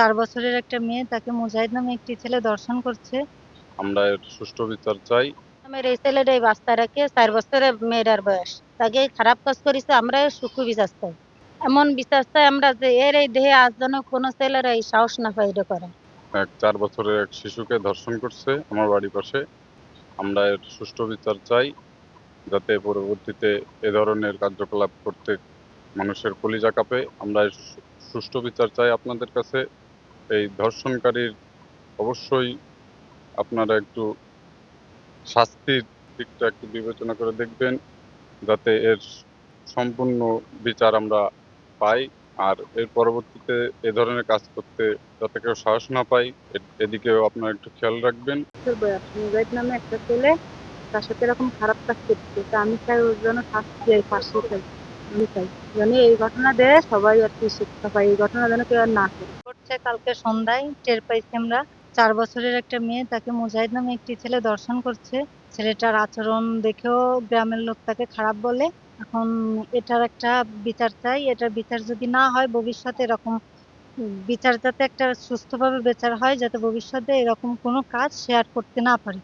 4 বছরের একটা মেয়ে, তাকে মুজাহিদ নামে একটি ছেলে ধর্ষণ করছে। আমরা এর সুষ্ঠু বিচার চাই। আমার এই ছেলেটা এই বাচ্চাটাকে 4 বছরের মেয়েটার বয়স, তাকে এই খারাপ কাজ করেছে। আমরা এর সুষ্ঠু বিচার চাই। এমন বিচার চাই আমরা যে এর এই দেহে আজ যেন কোনো ছেলেরা এই সাহস না পায় এটা করে। এক 4 বছরের এক শিশুকে ধর্ষণ করছে আমার বাড়ির পাশে। আমরা এর সুষ্ঠু বিচার চাই, যাতে পরবর্তীতে এ ধরনের কার্যকলাপ করতে মানুষের কলিজা কাঁপে। আমরা এর সুষ্ঠু বিচার চাই আপনাদের কাছে। এই ধর্ষণকারীর অবশ্যই আপনারা একটু শাস্তির দিকটা একটু বিবেচনা করে দেখবেন, যাতে এর সম্পূর্ণ বিচার আমরা পাই। আর এর পরবর্তীতে এ ধরনের কাজ করতে যাতে কেউ সাহস না পায়, এদিকেও আপনারা একটু খেয়াল রাখবেন। বয়স মুজাহিদ নামে একটা ছেলে তার সাথে এরকম খারাপ কাজ করছে, তা আমি চাই ওর জন্য শাস্তি হয়, ফাঁসি চাই। আমি চাই যেন এই ঘটনা দিয়ে সবাই আর কি শিক্ষা পায়, এই ঘটনা যেন কেউ আর না করে। ঘটছে কালকে সন্ধ্যায়, টের পাইছি আমরা। 4 বছরের একটা মেয়ে, তাকে মুজাহিদ নামে একটি ছেলে ধর্ষণ করছে। ছেলেটার আচরণ দেখেও গ্রামের লোক তাকে খারাপ বলে। এখন এটার একটা বিচার চাই। এটার বিচার যদি না হয় ভবিষ্যতে এরকম বিচার, যাতে একটা সুস্থভাবে বিচার হয়, যাতে ভবিষ্যতে এরকম কোনো কাজ সে আর করতে না পারে।